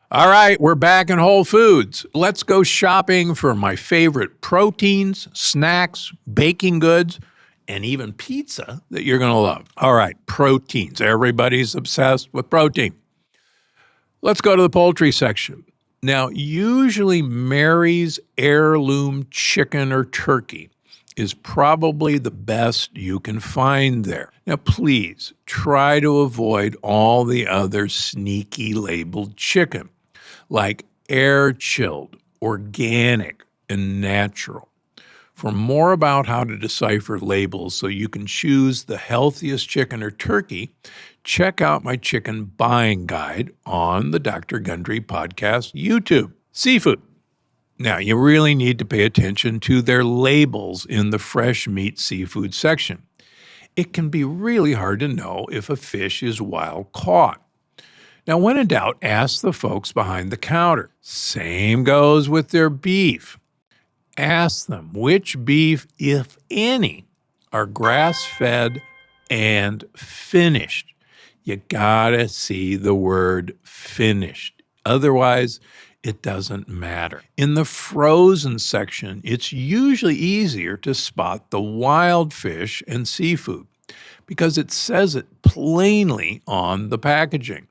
All right, we're back in Whole Foods. Let's go shopping for my favorite proteins, snacks, baking goods, and even pizza that you're going to love. All right, proteins. Everybody's obsessed with protein. Let's go to the poultry section. Now, usually Mary's heirloom chicken or turkey is probably the best you can find there. Now, please try to avoid all the other sneaky labeled chicken, like air-chilled, organic, and natural. For more about how to decipher labels so you can choose the healthiest chicken or turkey, check out my chicken buying guide on the Dr. Gundry podcast YouTube. Seafood. Now, you really need to pay attention to their labels in the fresh meat seafood section. It can be really hard to know if a fish is wild caught. Now, when in doubt, ask the folks behind the counter. Same goes with their beef. Ask them which beef, if any, are grass-fed and finished. You gotta see the word finished. Otherwise, it doesn't matter. In the frozen section, it's usually easier to spot the wild fish and seafood because it says it plainly on the packaging.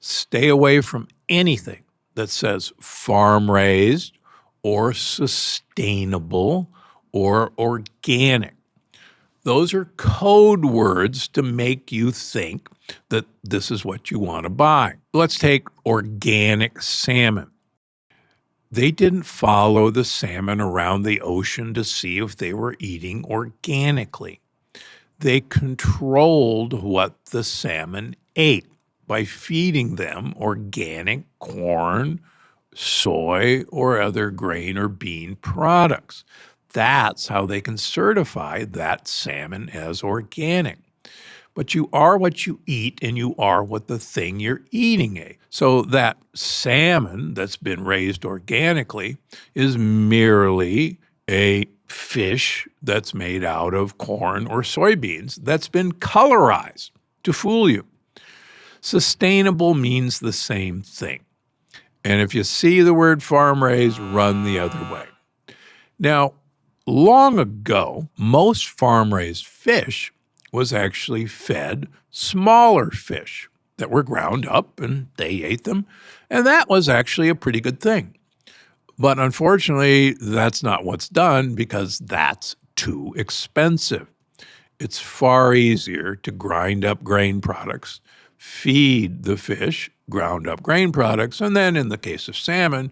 Stay away from anything that says farm-raised or sustainable or organic. Those are code words to make you think that this is what you want to buy. Let's take organic salmon. They didn't follow the salmon around the ocean to see if they were eating organically. They controlled what the salmon ate by feeding them organic corn, soy, or other grain or bean products. That's how they can certify that salmon as organic. But you are what you eat, and you are what the thing you're eating ate. So that salmon that's been raised organically is merely a fish that's made out of corn or soybeans that's been colorized to fool you. Sustainable means the same thing. And if you see the word farm-raised, run the other way. Now, long ago, most farm-raised fish was actually fed smaller fish that were ground up and they ate them. And that was actually a pretty good thing. But unfortunately, that's not what's done because that's too expensive. It's far easier to grind up grain products, feed the fish ground up grain products, and then in the case of salmon,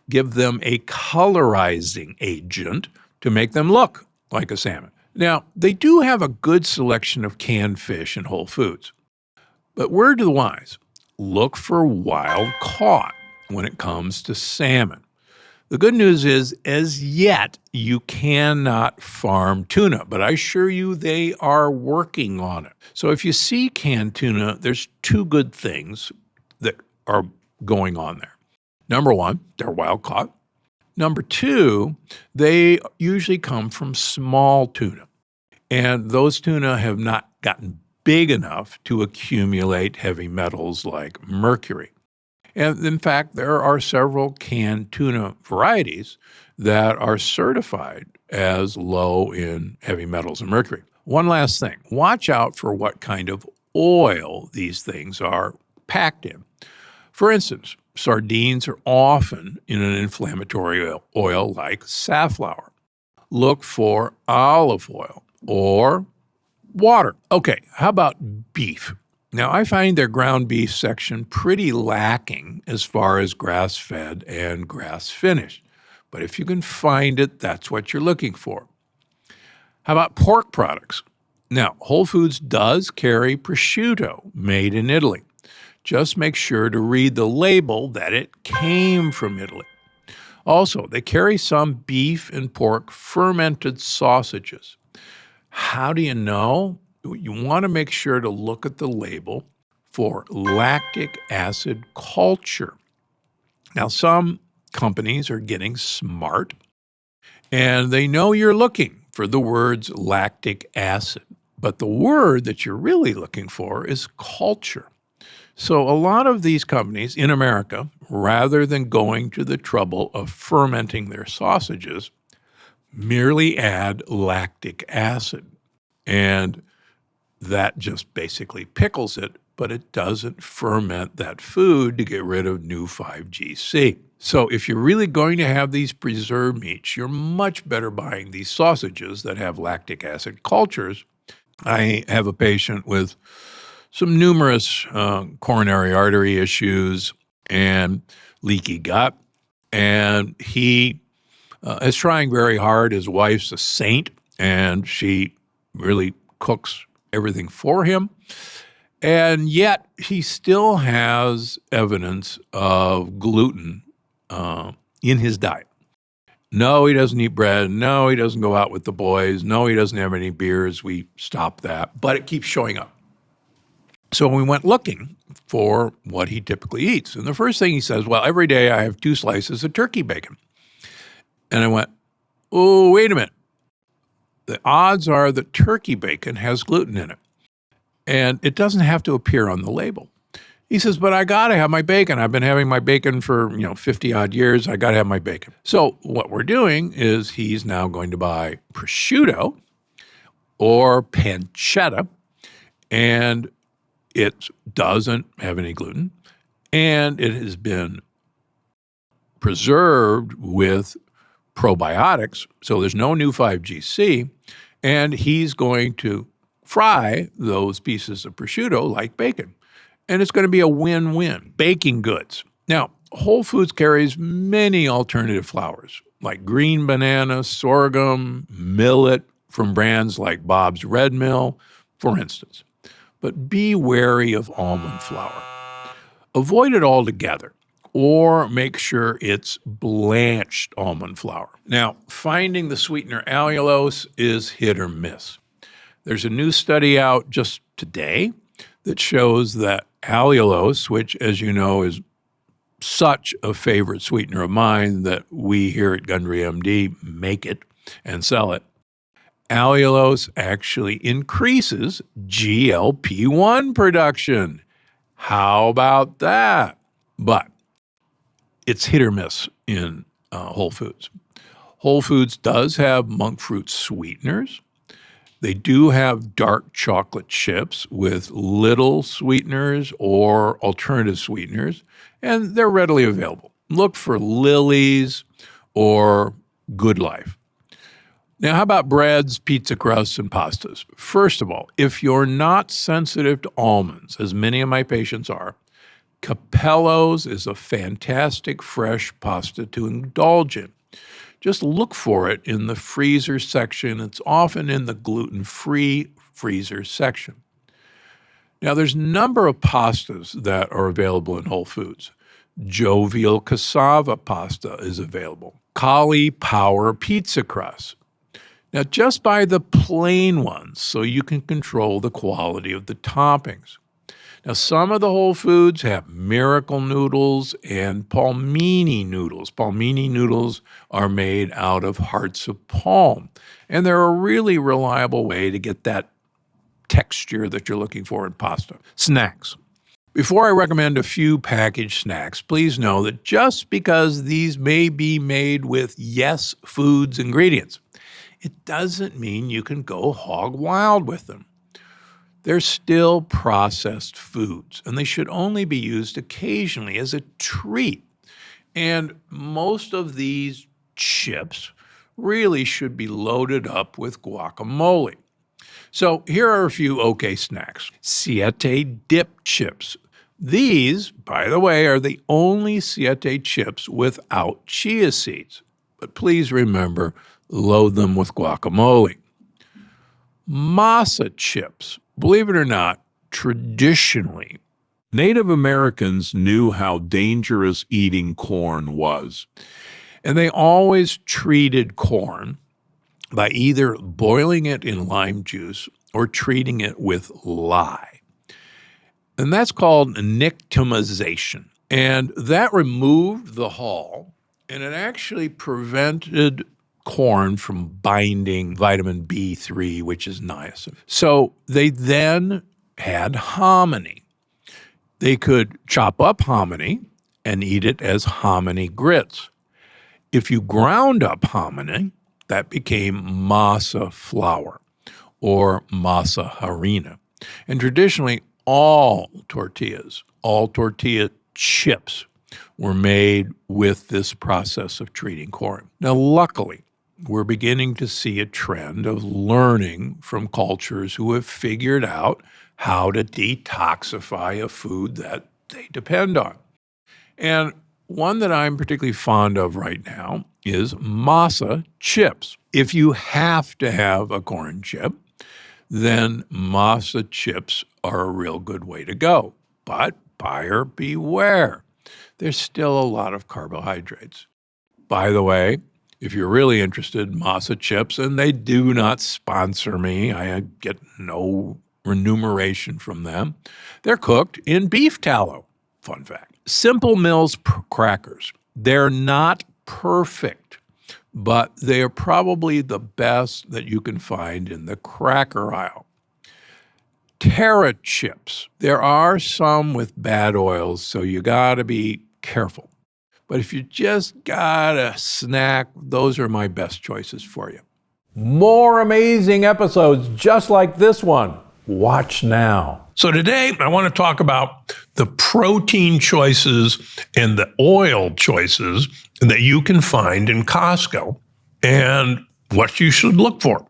give them a colorizing agent to make them look like a salmon. Now, they do have a good selection of canned fish in Whole Foods. But word to the wise, look for wild caught when it comes to salmon. The good news is, as yet, you cannot farm tuna, but I assure you they are working on it. So if you see canned tuna, there's two good things that are going on there. Number one, they're wild caught. Number two, they usually come from small tuna, and those tuna have not gotten big enough to accumulate heavy metals like mercury. And in fact, there are several canned tuna varieties that are certified as low in heavy metals and mercury. One last thing, watch out for what kind of oil these things are packed in. For instance, sardines are often in an inflammatory oil like safflower. Look for olive oil or water. Okay, how about beef? Now, I find their ground beef section pretty lacking as far as grass-fed and grass-finished. But if you can find it, that's what you're looking for. How about pork products? Now, Whole Foods does carry prosciutto made in Italy. Just make sure to read the label that it came from Italy. Also, they carry some beef and pork fermented sausages. How do you know? You want to make sure to look at the label for lactic acid culture. Now, some companies are getting smart, and they know you're looking for the words lactic acid. But the word that you're really looking for is culture. So a lot of these companies in America rather than going to the trouble of fermenting their sausages, merely add lactic acid. And that just basically pickles it, but it doesn't ferment that food to get rid of new 5GC. So if you're really going to have these preserved meats, you're much better buying these sausages that have lactic acid cultures. I have a patient with some numerous coronary artery issues and leaky gut, and he is trying very hard. His wife's a saint, and she really cooks everything for him. And yet he still has evidence of gluten in his diet. No, he doesn't eat bread. No, he doesn't go out with the boys. No, he doesn't have any beers. We stopped that, but it keeps showing up. So we went looking for what he typically eats. And the first thing he says, well, every day I have 2 slices of turkey bacon. And I went, oh, wait a minute. The odds are that turkey bacon has gluten in it. And it doesn't have to appear on the label. He says, but I got to have my bacon. I've been having my bacon for, 50 odd years. I got to have my bacon. So what we're doing is he's now going to buy prosciutto or pancetta, and it doesn't have any gluten, and it has been preserved with probiotics, so there's no new 5GC, and he's going to fry those pieces of prosciutto like bacon. And it's going to be a win-win. Baking goods. Now, Whole Foods carries many alternative flours, like green banana, sorghum, millet, from brands like Bob's Red Mill, for instance. But be wary of almond flour. Avoid it altogether, or make sure it's blanched almond flour. Now, finding the sweetener allulose is hit or miss. There's a new study out just today that shows that allulose, which, as you know, is such a favorite sweetener of mine that we here at Gundry MD make it and sell it, allulose actually increases GLP-1 production. How about that? But it's hit or miss in Whole Foods. Whole Foods does have monk fruit sweeteners. They do have dark chocolate chips with little sweeteners or alternative sweeteners, and they're readily available. Look for Lily's or Good Life. Now, how about breads, pizza crusts, and pastas? First of all, if you're not sensitive to almonds, as many of my patients are, Capello's is a fantastic fresh pasta to indulge in. Just look for it in the freezer section. It's often in the gluten-free freezer section. Now, there's a number of pastas that are available in Whole Foods. Jovial cassava pasta is available. Kali Power pizza crust. Now, just buy the plain ones so you can control the quality of the toppings. Now, some of the Whole Foods have Miracle noodles and palmini noodles. Palmini noodles are made out of hearts of palm, and they're a really reliable way to get that texture that you're looking for in pasta. Snacks. Before I recommend a few packaged snacks, please know that just because these may be made with Yes Foods ingredients, it doesn't mean you can go hog wild with them. They're still processed foods, and they should only be used occasionally as a treat. And most of these chips really should be loaded up with guacamole. So here are a few okay snacks. Siete dip chips. These, by the way, are the only Siete chips without chia seeds. But please remember, load them with guacamole. Masa chips. Believe it or not, traditionally, Native Americans knew how dangerous eating corn was. And they always treated corn by either boiling it in lime juice or treating it with lye. And that's called nixtamalization. And that removed the hull, and it actually prevented corn from binding vitamin B3, which is niacin. So they then had hominy. They could chop up hominy and eat it as hominy grits. If you ground up hominy, that became masa flour or masa harina. And traditionally, all tortilla chips were made with this process of treating corn. Now, luckily, we're beginning to see a trend of learning from cultures who have figured out how to detoxify a food that they depend on. And one that I'm particularly fond of right now is masa chips. If you have to have a corn chip, then masa chips are a real good way to go. But buyer beware. There's still a lot of carbohydrates. By the way, if you're really interested in masa chips, and they do not sponsor me, I get no remuneration from them, they're cooked in beef tallow. Fun fact. Simple Mills crackers, they're not perfect, but they are probably the best that you can find in the cracker aisle. Terra chips, there are some with bad oils, so you got to be careful. But if you just got a snack, those are my best choices for you. More amazing episodes just like this one. Watch now. So today I want to talk about the protein choices and the oil choices that you can find in Costco and what you should look for.